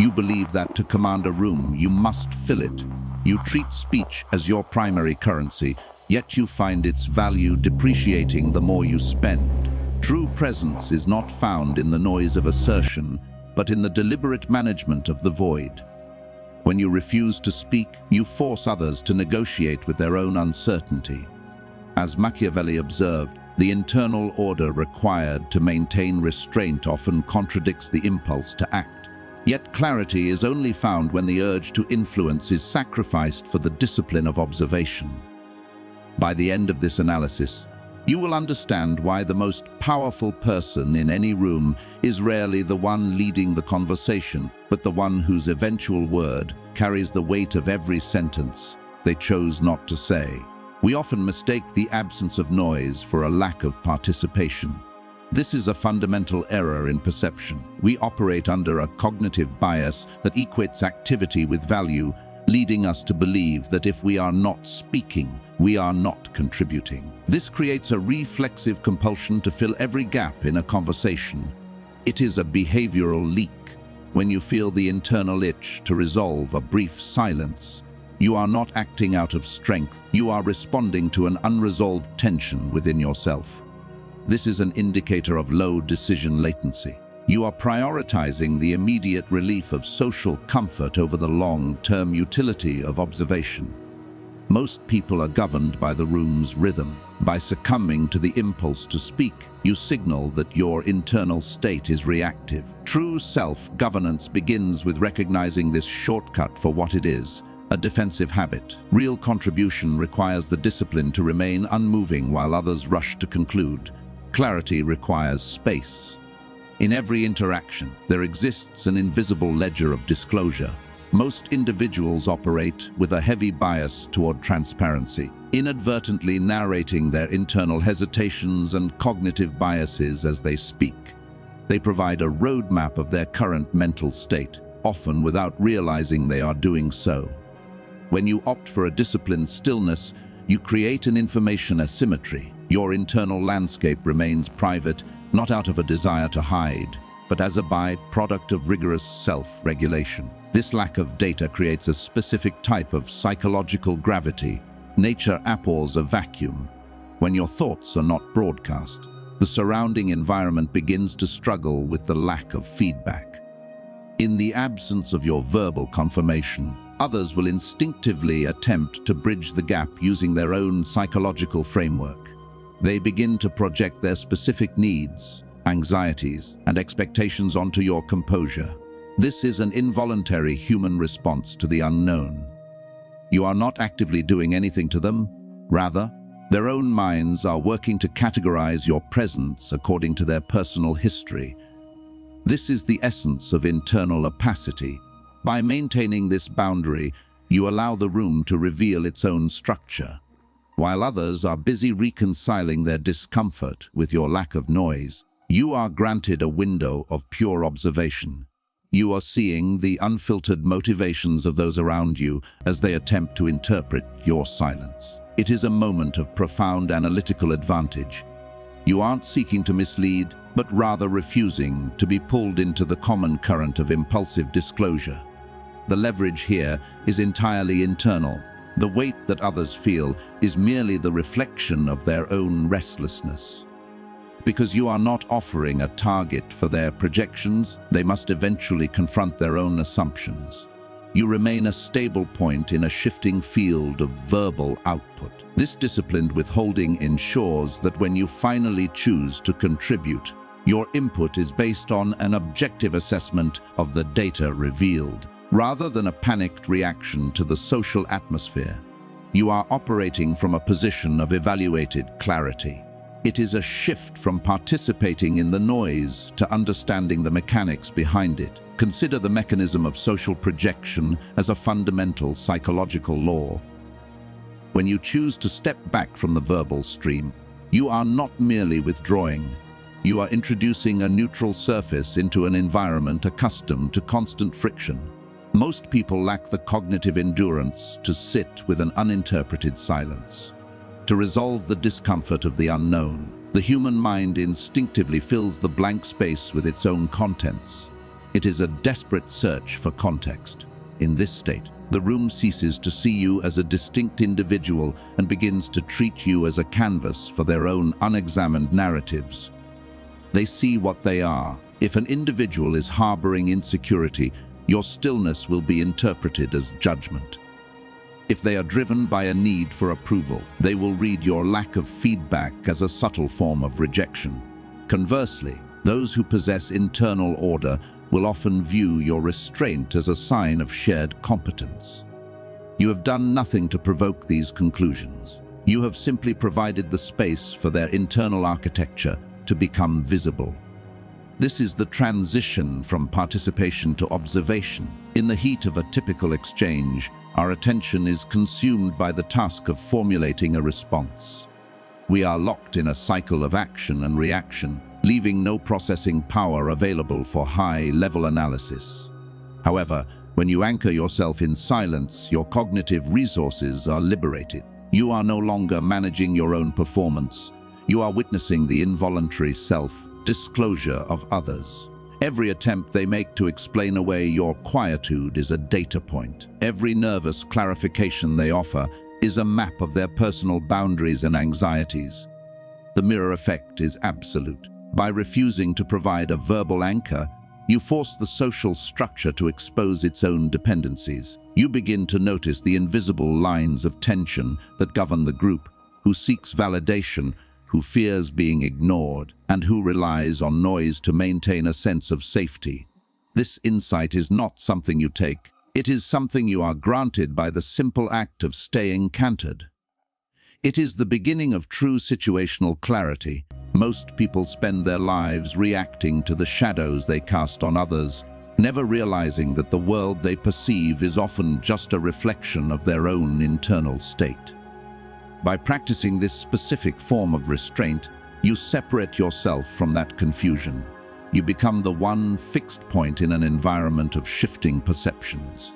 You believe that to command a room, you must fill it. You treat speech as your primary currency, yet you find its value depreciating the more you spend. True presence is not found in the noise of assertion, but in the deliberate management of the void. When you refuse to speak, you force others to negotiate with their own uncertainty. As Machiavelli observed, the internal order required to maintain restraint often contradicts the impulse to act. Yet clarity is only found when the urge to influence is sacrificed for the discipline of observation. By the end of this analysis, you will understand why the most powerful person in any room is rarely the one leading the conversation, but the one whose eventual word carries the weight of every sentence they chose not to say. We often mistake the absence of noise for a lack of participation. This is a fundamental error in perception. We operate under a cognitive bias that equates activity with value, leading us to believe that if we are not speaking, we are not contributing. This creates a reflexive compulsion to fill every gap in a conversation. It is a behavioral leak. When you feel the internal itch to resolve a brief silence, you are not acting out of strength, you are responding to an unresolved tension within yourself. This is an indicator of low decision latency. You are prioritizing the immediate relief of social comfort over the long-term utility of observation. Most people are governed by the room's rhythm. By succumbing to the impulse to speak, you signal that your internal state is reactive. True self-governance begins with recognizing this shortcut for what it is, a defensive habit. Real contribution requires the discipline to remain unmoving while others rush to conclude. Clarity requires space. In every interaction, there exists an invisible ledger of disclosure. Most individuals operate with a heavy bias toward transparency, inadvertently narrating their internal hesitations and cognitive biases as they speak. They provide a roadmap of their current mental state, often without realizing they are doing so. When you opt for a disciplined stillness, you create an information asymmetry. Your internal landscape remains private, not out of a desire to hide, but as a byproduct of rigorous self-regulation. This lack of data creates a specific type of psychological gravity. Nature abhors a vacuum. When your thoughts are not broadcast, the surrounding environment begins to struggle with the lack of feedback. In the absence of your verbal confirmation, others will instinctively attempt to bridge the gap using their own psychological framework. They begin to project their specific needs, anxieties, and expectations onto your composure. This is an involuntary human response to the unknown. You are not actively doing anything to them. Rather, their own minds are working to categorize your presence according to their personal history. This is the essence of internal opacity. By maintaining this boundary, you allow the room to reveal its own structure. While others are busy reconciling their discomfort with your lack of noise, you are granted a window of pure observation. You are seeing the unfiltered motivations of those around you as they attempt to interpret your silence. It is a moment of profound analytical advantage. You aren't seeking to mislead, but rather refusing to be pulled into the common current of impulsive disclosure. The leverage here is entirely internal. The weight that others feel is merely the reflection of their own restlessness. Because you are not offering a target for their projections, they must eventually confront their own assumptions. You remain a stable point in a shifting field of verbal output. This disciplined withholding ensures that when you finally choose to contribute, your input is based on an objective assessment of the data revealed, rather than a panicked reaction to the social atmosphere. You are operating from a position of evaluated clarity. It is a shift from participating in the noise to understanding the mechanics behind it. Consider the mechanism of social projection as a fundamental psychological law. When you choose to step back from the verbal stream, you are not merely withdrawing. You are introducing a neutral surface into an environment accustomed to constant friction. Most people lack the cognitive endurance to sit with an uninterpreted silence. To resolve the discomfort of the unknown, the human mind instinctively fills the blank space with its own contents. It is a desperate search for context. In this state, the room ceases to see you as a distinct individual and begins to treat you as a canvas for their own unexamined narratives. They see what they are. If an individual is harboring insecurity, your stillness will be interpreted as judgment. If they are driven by a need for approval, they will read your lack of feedback as a subtle form of rejection. Conversely, those who possess internal order will often view your restraint as a sign of shared competence. You have done nothing to provoke these conclusions. You have simply provided the space for their internal architecture to become visible. This is the transition from participation to observation. In the heat of a typical exchange, our attention is consumed by the task of formulating a response. We are locked in a cycle of action and reaction, leaving no processing power available for high-level analysis. However, when you anchor yourself in silence, your cognitive resources are liberated. You are no longer managing your own performance. You are witnessing the involuntary self-disclosure of others. Every attempt they make to explain away your quietude is a data point. Every nervous clarification they offer is a map of their personal boundaries and anxieties. The mirror effect is absolute. By refusing to provide a verbal anchor, you force the social structure to expose its own dependencies. You begin to notice the invisible lines of tension that govern the group, who seeks validation, who fears being ignored, and who relies on noise to maintain a sense of safety. This insight is not something you take. It is something you are granted by the simple act of staying cantered. It is the beginning of true situational clarity. Most people spend their lives reacting to the shadows they cast on others, never realizing that the world they perceive is often just a reflection of their own internal state. By practicing this specific form of restraint, you separate yourself from that confusion. You become the one fixed point in an environment of shifting perceptions.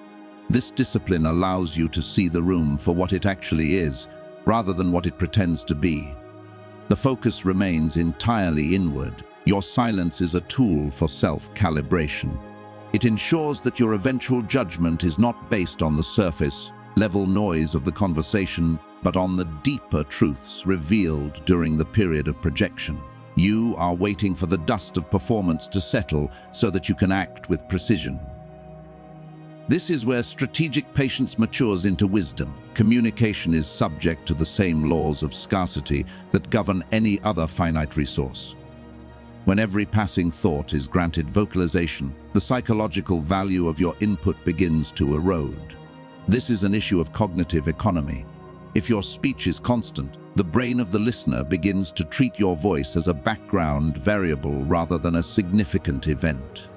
This discipline allows you to see the room for what it actually is, rather than what it pretends to be. The focus remains entirely inward. Your silence is a tool for self-calibration. It ensures that your eventual judgment is not based on the surface-level noise of the conversation, but on the deeper truths revealed during the period of projection. You are waiting for the dust of performance to settle so that you can act with precision. This is where strategic patience matures into wisdom. Communication is subject to the same laws of scarcity that govern any other finite resource. When every passing thought is granted vocalization, the psychological value of your input begins to erode. This is an issue of cognitive economy. If your speech is constant, the brain of the listener begins to treat your voice as a background variable rather than a significant event.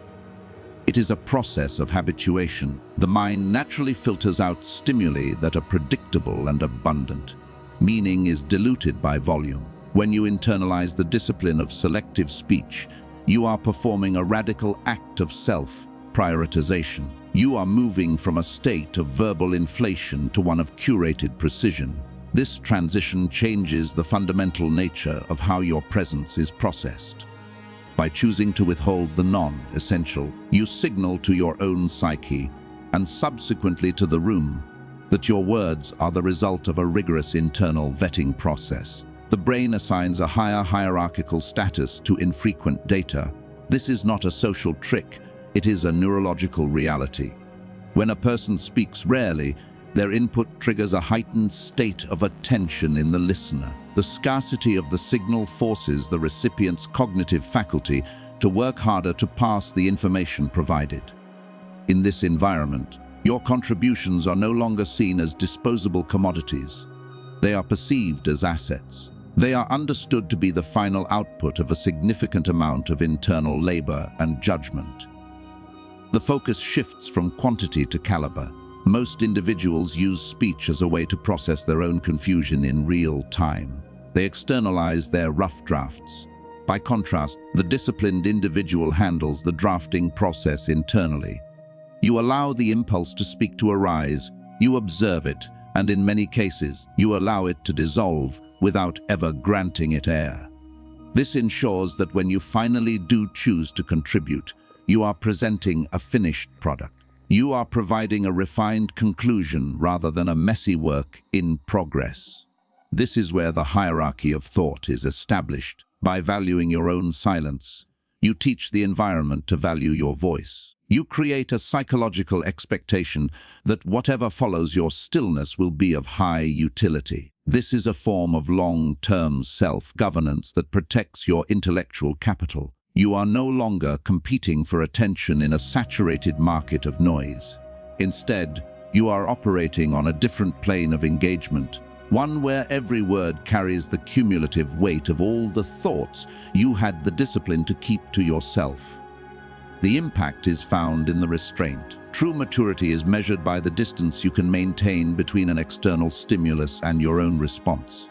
It is a process of habituation. The mind naturally filters out stimuli that are predictable and abundant. Meaning is diluted by volume. When you internalize the discipline of selective speech, you are performing a radical act of self-prioritization. You are moving from a state of verbal inflation to one of curated precision. This transition changes the fundamental nature of how your presence is processed. By choosing to withhold the non-essential, you signal to your own psyche, and subsequently to the room, that your words are the result of a rigorous internal vetting process. The brain assigns a higher hierarchical status to infrequent data. This is not a social trick, it is a neurological reality. When a person speaks rarely, their input triggers a heightened state of attention in the listener. The scarcity of the signal forces the recipient's cognitive faculty to work harder to pass the information provided. In this environment, your contributions are no longer seen as disposable commodities. They are perceived as assets. They are understood to be the final output of a significant amount of internal labor and judgment. The focus shifts from quantity to caliber. Most individuals use speech as a way to process their own confusion in real time. They externalize their rough drafts. By contrast, the disciplined individual handles the drafting process internally. You allow the impulse to speak to arise, you observe it, and in many cases, you allow it to dissolve without ever granting it air. This ensures that when you finally do choose to contribute, you are presenting a finished product. You are providing a refined conclusion rather than a messy work in progress. This is where the hierarchy of thought is established. By valuing your own silence, you teach the environment to value your voice. You create a psychological expectation that whatever follows your stillness will be of high utility. This is a form of long-term self-governance that protects your intellectual capital. You are no longer competing for attention in a saturated market of noise. Instead, you are operating on a different plane of engagement, one where every word carries the cumulative weight of all the thoughts you had the discipline to keep to yourself. The impact is found in the restraint. True maturity is measured by the distance you can maintain between an external stimulus and your own response.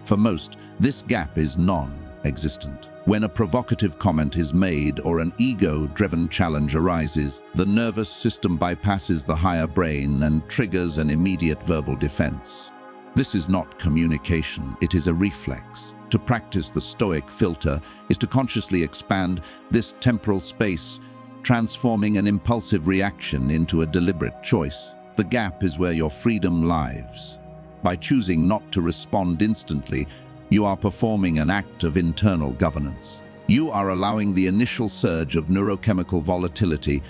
For most, this gap is non-existent. When a provocative comment is made or an ego-driven challenge arises, the nervous system bypasses the higher brain and triggers an immediate verbal defense. This is not communication, it is a reflex. To practice the Stoic filter is to consciously expand this temporal space, transforming an impulsive reaction into a deliberate choice. The gap is where your freedom lies. By choosing not to respond instantly, you are performing an act of internal governance. You are allowing the initial surge of neurochemical volatility,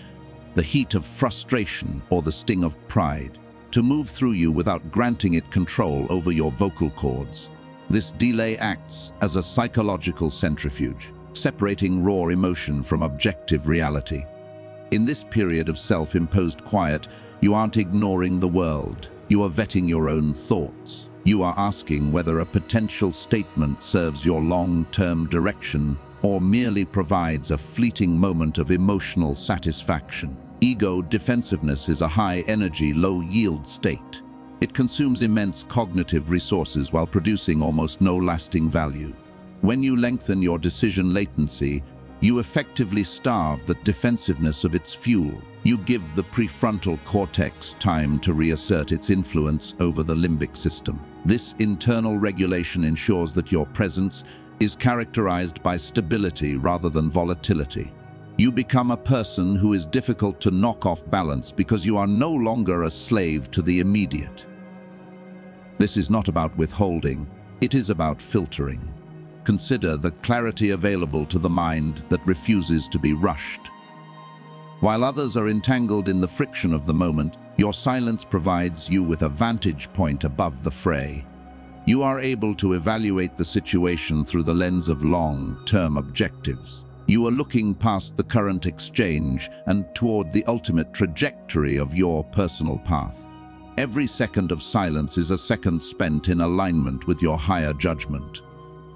the heat of frustration or the sting of pride, to move through you without granting it control over your vocal cords. This delay acts as a psychological centrifuge, separating raw emotion from objective reality. In this period of self-imposed quiet, you aren't ignoring the world. You are vetting your own thoughts. You are asking whether a potential statement serves your long-term direction or merely provides a fleeting moment of emotional satisfaction. Ego defensiveness is a high-energy, low-yield state. It consumes immense cognitive resources while producing almost no lasting value. When you lengthen your decision latency, you effectively starve the defensiveness of its fuel. You give the prefrontal cortex time to reassert its influence over the limbic system. This internal regulation ensures that your presence is characterized by stability rather than volatility. You become a person who is difficult to knock off balance because you are no longer a slave to the immediate. This is not about withholding, it is about filtering. Consider the clarity available to the mind that refuses to be rushed. While others are entangled in the friction of the moment, your silence provides you with a vantage point above the fray. You are able to evaluate the situation through the lens of long-term objectives. You are looking past the current exchange and toward the ultimate trajectory of your personal path. Every second of silence is a second spent in alignment with your higher judgment.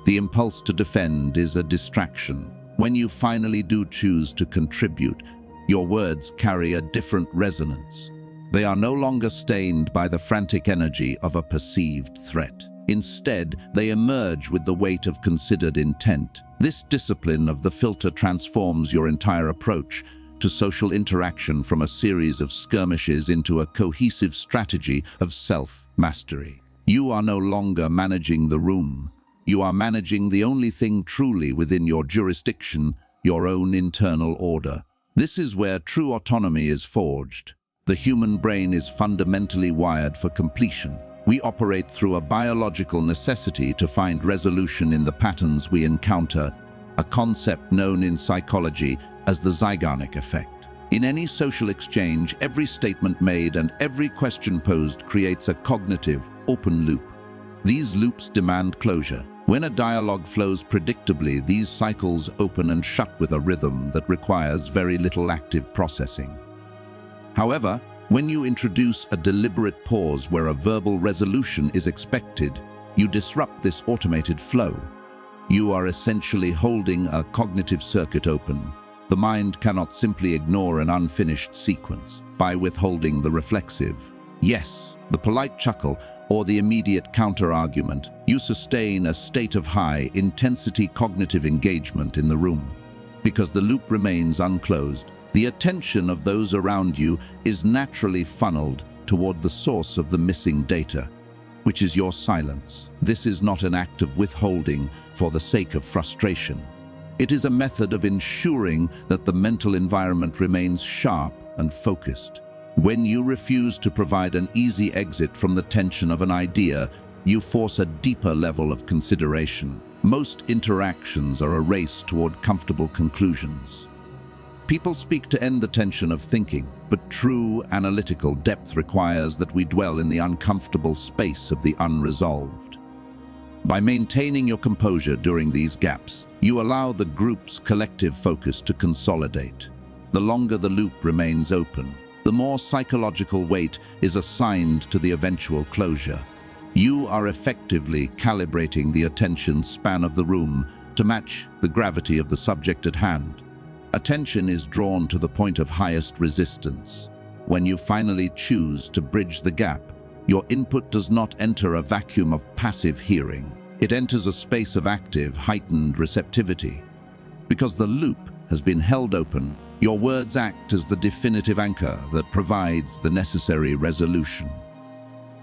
The impulse to defend is a distraction. When you finally do choose to contribute, your words carry a different resonance. They are no longer stained by the frantic energy of a perceived threat. Instead, they emerge with the weight of considered intent. This discipline of the filter transforms your entire approach to social interaction from a series of skirmishes into a cohesive strategy of self-mastery. You are no longer managing the room. You are managing the only thing truly within your jurisdiction, your own internal order. This is where true autonomy is forged. The human brain is fundamentally wired for completion. We operate through a biological necessity to find resolution in the patterns we encounter, a concept known in psychology as the Zeigarnik effect. In any social exchange, every statement made and every question posed creates a cognitive, open loop. These loops demand closure. When a dialogue flows predictably, these cycles open and shut with a rhythm that requires very little active processing. However, when you introduce a deliberate pause where a verbal resolution is expected, you disrupt this automated flow. You are essentially holding a cognitive circuit open. The mind cannot simply ignore an unfinished sequence. By withholding the reflexive yes, the polite chuckle, or the immediate counter-argument, you sustain a state of high-intensity cognitive engagement in the room. Because the loop remains unclosed, the attention of those around you is naturally funneled toward the source of the missing data, which is your silence. This is not an act of withholding for the sake of frustration. It is a method of ensuring that the mental environment remains sharp and focused. When you refuse to provide an easy exit from the tension of an idea, you force a deeper level of consideration. Most interactions are a race toward comfortable conclusions. People speak to end the tension of thinking, but true analytical depth requires that we dwell in the uncomfortable space of the unresolved. By maintaining your composure during these gaps, you allow the group's collective focus to consolidate. The longer the loop remains open, the more psychological weight is assigned to the eventual closure. You are effectively calibrating the attention span of the room to match the gravity of the subject at hand. Attention is drawn to the point of highest resistance. When you finally choose to bridge the gap, your input does not enter a vacuum of passive hearing. It enters a space of active, heightened receptivity. Because the loop has been held open, your words act as the definitive anchor that provides the necessary resolution.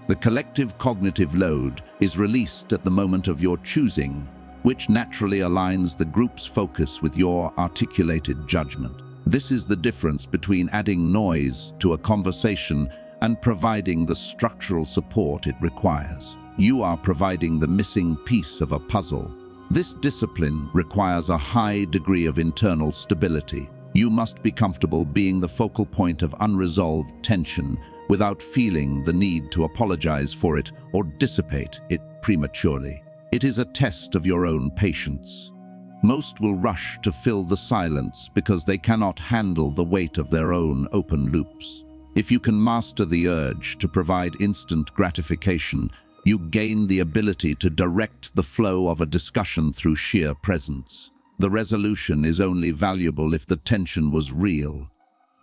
The collective cognitive load is released at the moment of your choosing, which naturally aligns the group's focus with your articulated judgment. This is the difference between adding noise to a conversation and providing the structural support it requires. You are providing the missing piece of a puzzle. This discipline requires a high degree of internal stability. You must be comfortable being the focal point of unresolved tension without feeling the need to apologize for it or dissipate it prematurely. It is a test of your own patience. Most will rush to fill the silence because they cannot handle the weight of their own open loops. If you can master the urge to provide instant gratification, you gain the ability to direct the flow of a discussion through sheer presence. The resolution is only valuable if the tension was real.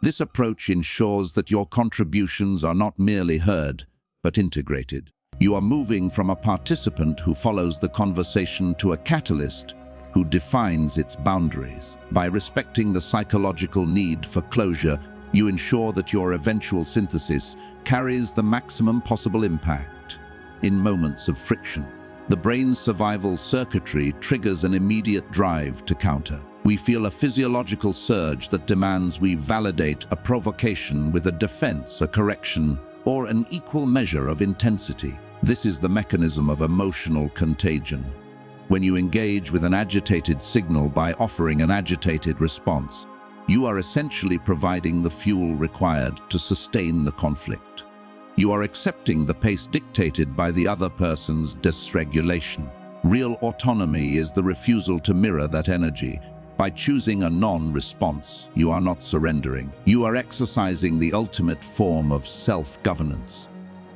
This approach ensures that your contributions are not merely heard, but integrated. You are moving from a participant who follows the conversation to a catalyst who defines its boundaries. By respecting the psychological need for closure, you ensure that your eventual synthesis carries the maximum possible impact. In moments of friction, the brain's survival circuitry triggers an immediate drive to counter. We feel a physiological surge that demands we validate a provocation with a defense, a correction, or an equal measure of intensity. This is the mechanism of emotional contagion. When you engage with an agitated signal by offering an agitated response, you are essentially providing the fuel required to sustain the conflict. You are accepting the pace dictated by the other person's dysregulation. Real autonomy is the refusal to mirror that energy. By choosing a non-response, you are not surrendering. You are exercising the ultimate form of self-governance.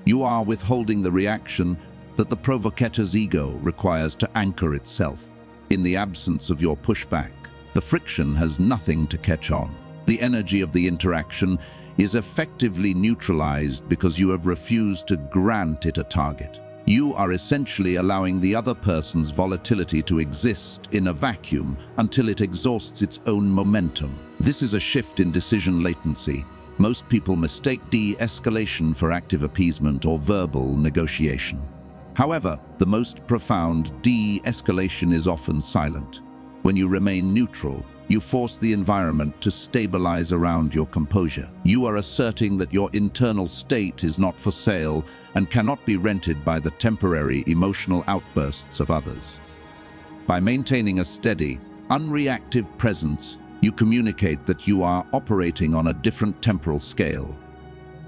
You are withholding the reaction that the provocateur's ego requires to anchor itself. In the absence of your pushback, the friction has nothing to catch on. The energy of the interaction is effectively neutralized because you have refused to grant it a target. You are essentially allowing the other person's volatility to exist in a vacuum until it exhausts its own momentum. This is a shift in decision latency. Most people mistake de-escalation for active appeasement or verbal negotiation. However, the most profound de-escalation is often silent. When you remain neutral, you force the environment to stabilize around your composure. You are asserting that your internal state is not for sale and cannot be rented by the temporary emotional outbursts of others. By maintaining a steady, unreactive presence, you communicate that you are operating on a different temporal scale.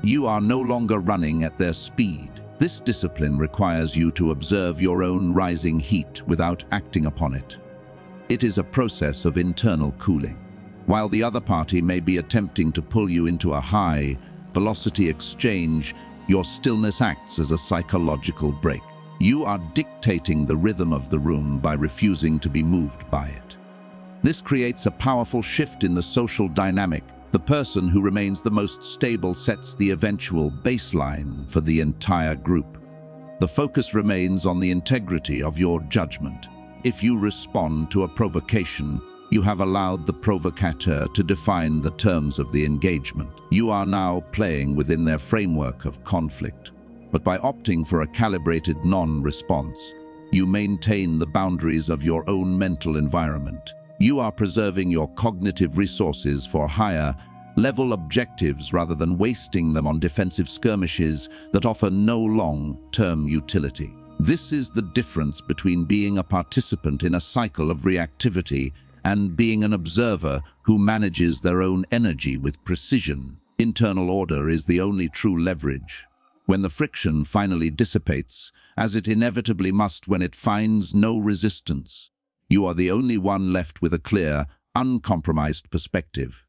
You are no longer running at their speed. This discipline requires you to observe your own rising heat without acting upon it. It is a process of internal cooling. While the other party may be attempting to pull you into a high-velocity exchange, your stillness acts as a psychological brake. You are dictating the rhythm of the room by refusing to be moved by it. This creates a powerful shift in the social dynamic. The person who remains the most stable sets the eventual baseline for the entire group. The focus remains on the integrity of your judgment. If you respond to a provocation, you have allowed the provocateur to define the terms of the engagement. You are now playing within their framework of conflict. But by opting for a calibrated non-response, you maintain the boundaries of your own mental environment. You are preserving your cognitive resources for higher level objectives rather than wasting them on defensive skirmishes that offer no long-term utility. This is the difference between being a participant in a cycle of reactivity and being an observer who manages their own energy with precision. Internal order is the only true leverage. When the friction finally dissipates, as it inevitably must when it finds no resistance, you are the only one left with a clear, uncompromised perspective.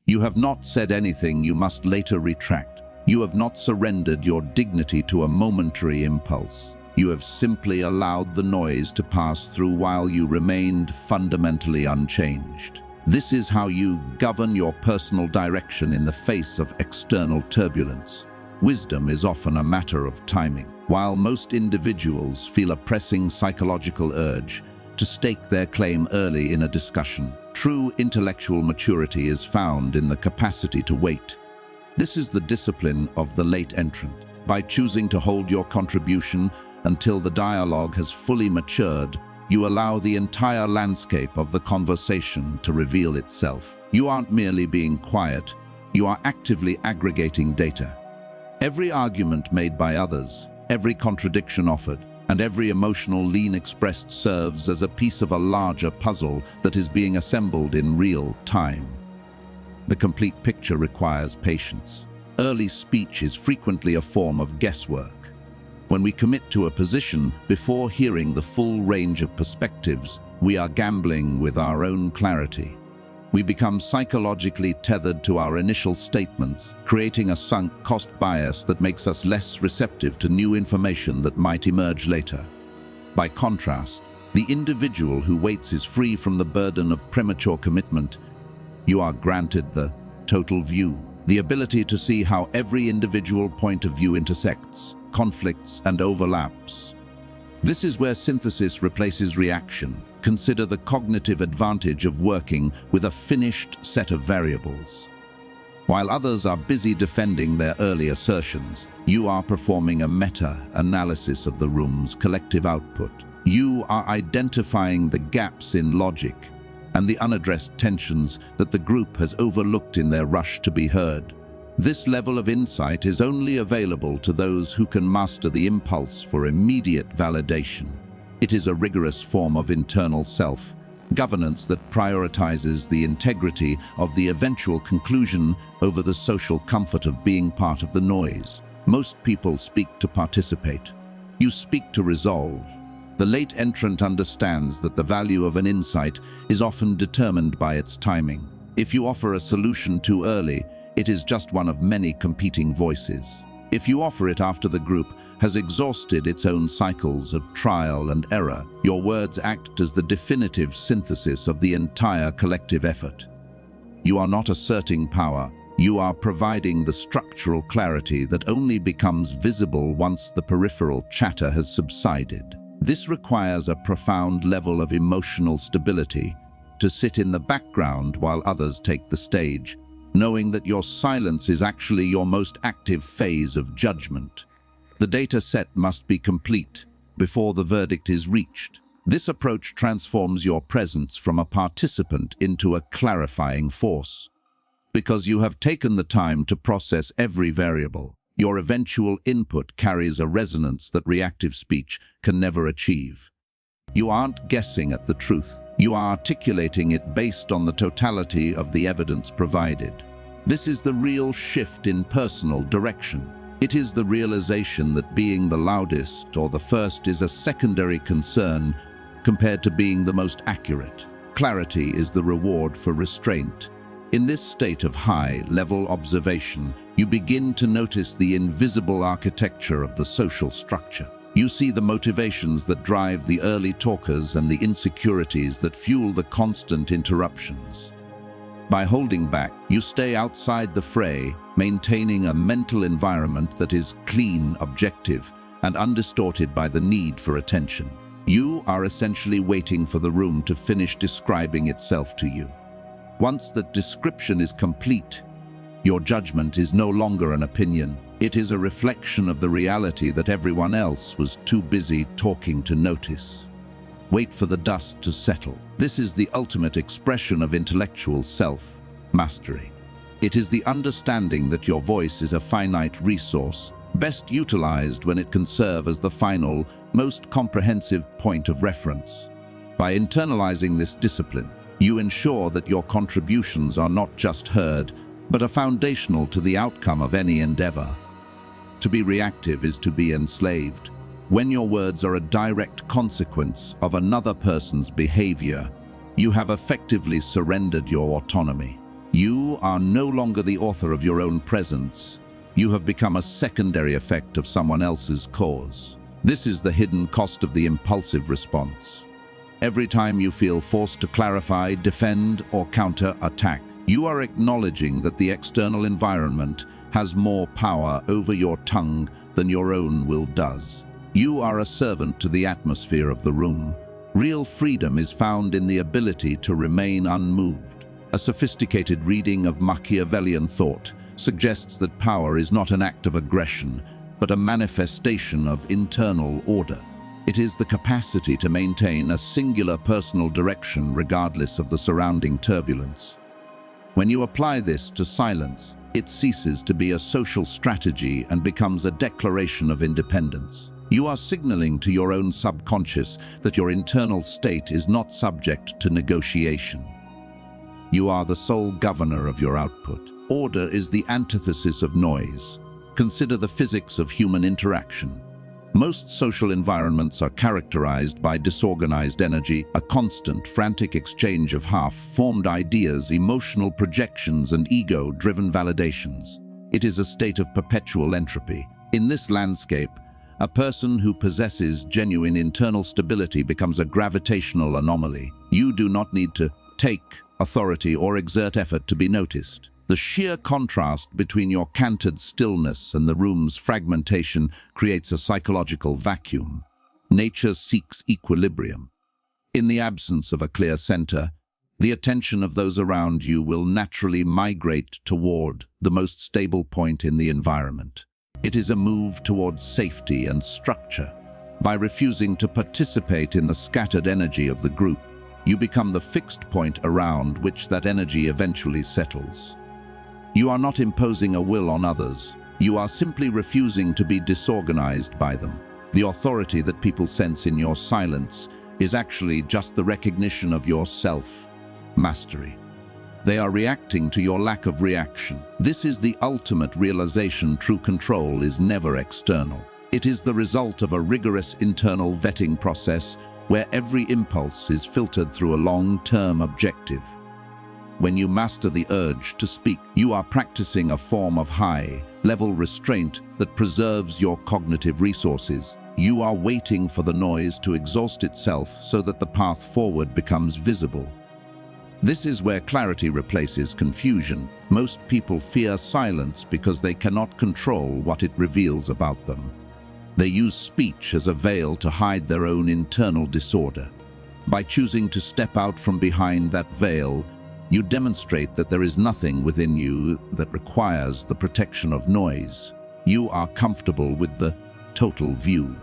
You have not said anything you must later retract. You have not surrendered your dignity to a momentary impulse. You have simply allowed the noise to pass through while you remained fundamentally unchanged. This is how you govern your personal direction in the face of external turbulence. Wisdom is often a matter of timing. While most individuals feel a pressing psychological urge to stake their claim early in a discussion, true intellectual maturity is found in the capacity to wait. This is the discipline of the late entrant. By choosing to hold your contribution until the dialogue has fully matured, you allow the entire landscape of the conversation to reveal itself. You aren't merely being quiet, you are actively aggregating data. Every argument made by others, every contradiction offered, and every emotional lean expressed serves as a piece of a larger puzzle that is being assembled in real time. The complete picture requires patience. Early speech is frequently a form of guesswork. When we commit to a position before hearing the full range of perspectives, we are gambling with our own clarity. We become psychologically tethered to our initial statements, creating a sunk cost bias that makes us less receptive to new information that might emerge later. By contrast, the individual who waits is free from the burden of premature commitment. You are granted the total view, the ability to see how every individual point of view intersects, conflicts, and overlaps. This is where synthesis replaces reaction. Consider the cognitive advantage of working with a finished set of variables. While others are busy defending their early assertions, you are performing a meta-analysis of the room's collective output. You are identifying the gaps in logic and the unaddressed tensions that the group has overlooked in their rush to be heard. This level of insight is only available to those who can master the impulse for immediate validation. It is a rigorous form of internal self-governance that prioritizes the integrity of the eventual conclusion over the social comfort of being part of the noise. Most people speak to participate. You speak to resolve. The late entrant understands that the value of an insight is often determined by its timing. If you offer a solution too early, it is just one of many competing voices. If you offer it after the group has exhausted its own cycles of trial and error, your words act as the definitive synthesis of the entire collective effort. You are not asserting power, you are providing the structural clarity that only becomes visible once the peripheral chatter has subsided. This requires a profound level of emotional stability to sit in the background while others take the stage, knowing that your silence is actually your most active phase of judgment. The data set must be complete before the verdict is reached. This approach transforms your presence from a participant into a clarifying force. Because you have taken the time to process every variable, your eventual input carries a resonance that reactive speech can never achieve. You aren't guessing at the truth. You are articulating it based on the totality of the evidence provided. This is the real shift in personal direction. It is the realization that being the loudest or the first is a secondary concern compared to being the most accurate. Clarity is the reward for restraint. In this state of high-level observation, you begin to notice the invisible architecture of the social structure. You see the motivations that drive the early talkers and the insecurities that fuel the constant interruptions. By holding back, you stay outside the fray, maintaining a mental environment that is clean, objective, and undistorted by the need for attention. You are essentially waiting for the room to finish describing itself to you. Once that description is complete, your judgment is no longer an opinion. It is a reflection of the reality that everyone else was too busy talking to notice. Wait for the dust to settle. This is the ultimate expression of intellectual self-mastery. It is the understanding that your voice is a finite resource, best utilized when it can serve as the final, most comprehensive point of reference. By internalizing this discipline, you ensure that your contributions are not just heard, but are foundational to the outcome of any endeavor. To be reactive is to be enslaved. When your words are a direct consequence of another person's behavior, you have effectively surrendered your autonomy. You are no longer the author of your own presence. You have become a secondary effect of someone else's cause. This is the hidden cost of the impulsive response. Every time you feel forced to clarify, defend, or counter-attack, you are acknowledging that the external environment has more power over your tongue than your own will does. You are a servant to the atmosphere of the room. Real freedom is found in the ability to remain unmoved. A sophisticated reading of Machiavellian thought suggests that power is not an act of aggression, but a manifestation of internal order. It is the capacity to maintain a singular personal direction regardless of the surrounding turbulence. When you apply this to silence, it ceases to be a social strategy and becomes a declaration of independence. You are signaling to your own subconscious that your internal state is not subject to negotiation. You are the sole governor of your output. Order is the antithesis of noise. Consider the physics of human interaction. Most social environments are characterized by disorganized energy, a constant, frantic exchange of half-formed ideas, emotional projections, and ego-driven validations. It is a state of perpetual entropy. In this landscape, a person who possesses genuine internal stability becomes a gravitational anomaly. You do not need to take authority or exert effort to be noticed. The sheer contrast between your canted stillness and the room's fragmentation creates a psychological vacuum. Nature seeks equilibrium. In the absence of a clear center, the attention of those around you will naturally migrate toward the most stable point in the environment. It is a move towards safety and structure. By refusing to participate in the scattered energy of the group, you become the fixed point around which that energy eventually settles. You are not imposing a will on others. You are simply refusing to be disorganized by them. The authority that people sense in your silence is actually just the recognition of your self-mastery. They are reacting to your lack of reaction. This is the ultimate realization: true control is never external. It is the result of a rigorous internal vetting process where every impulse is filtered through a long-term objective. When you master the urge to speak, you are practicing a form of high-level restraint that preserves your cognitive resources. You are waiting for the noise to exhaust itself so that the path forward becomes visible. This is where clarity replaces confusion. Most people fear silence because they cannot control what it reveals about them. They use speech as a veil to hide their own internal disorder. By choosing to step out from behind that veil, you demonstrate that there is nothing within you that requires the protection of noise. You are comfortable with the total view.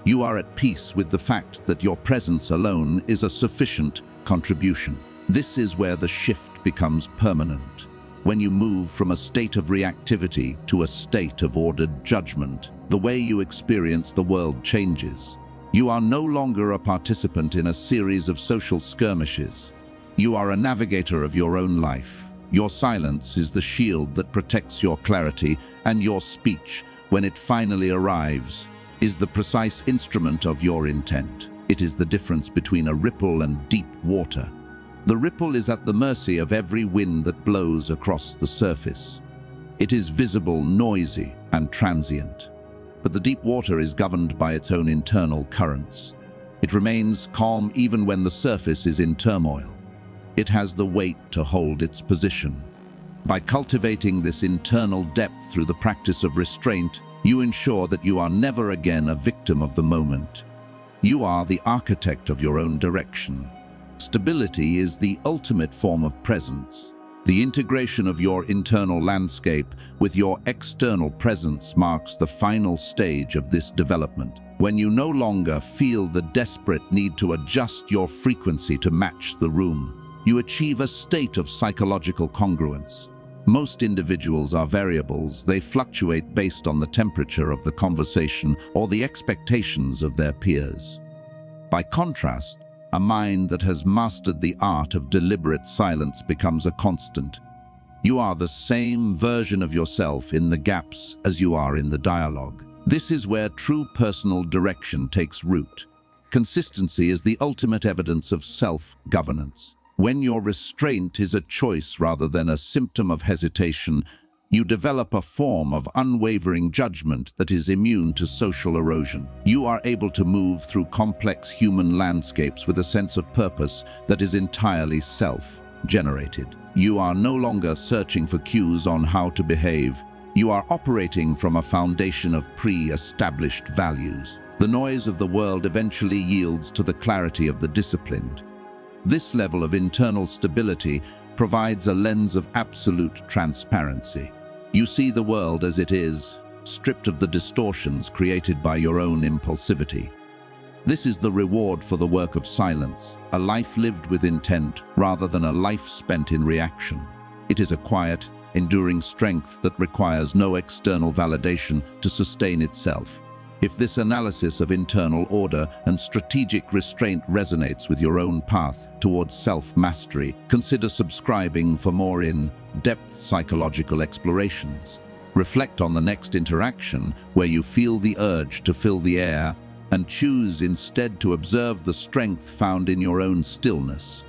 You are at peace with the fact that your presence alone is a sufficient contribution. This is where the shift becomes permanent. When you move from a state of reactivity to a state of ordered judgment, the way you experience the world changes. You are no longer a participant in a series of social skirmishes. You are a navigator of your own life. Your silence is the shield that protects your clarity, and your speech, when it finally arrives, is the precise instrument of your intent. It is the difference between a ripple and deep water. The ripple is at the mercy of every wind that blows across the surface. It is visible, noisy, and transient. But the deep water is governed by its own internal currents. It remains calm even when the surface is in turmoil. It has the weight to hold its position. By cultivating this internal depth through the practice of restraint, you ensure that you are never again a victim of the moment. You are the architect of your own direction. Stability is the ultimate form of presence. The integration of your internal landscape with your external presence marks the final stage of this development. When you no longer feel the desperate need to adjust your frequency to match the room, you achieve a state of psychological congruence. Most individuals are variables. They fluctuate based on the temperature of the conversation or the expectations of their peers. By contrast, a mind that has mastered the art of deliberate silence becomes a constant. You are the same version of yourself in the gaps as you are in the dialogue. This is where true personal direction takes root. Consistency is the ultimate evidence of self-governance. When your restraint is a choice rather than a symptom of hesitation, you develop a form of unwavering judgment that is immune to social erosion. You are able to move through complex human landscapes with a sense of purpose that is entirely self-generated. You are no longer searching for cues on how to behave. You are operating from a foundation of pre-established values. The noise of the world eventually yields to the clarity of the disciplined. This level of internal stability provides a lens of absolute transparency. You see the world as it is, stripped of the distortions created by your own impulsivity. This is the reward for the work of silence, a life lived with intent rather than a life spent in reaction. It is a quiet, enduring strength that requires no external validation to sustain itself. If this analysis of internal order and strategic restraint resonates with your own path towards self-mastery, consider subscribing for more in-depth psychological explorations. Reflect on the next interaction where you feel the urge to fill the air and choose instead to observe the strength found in your own stillness.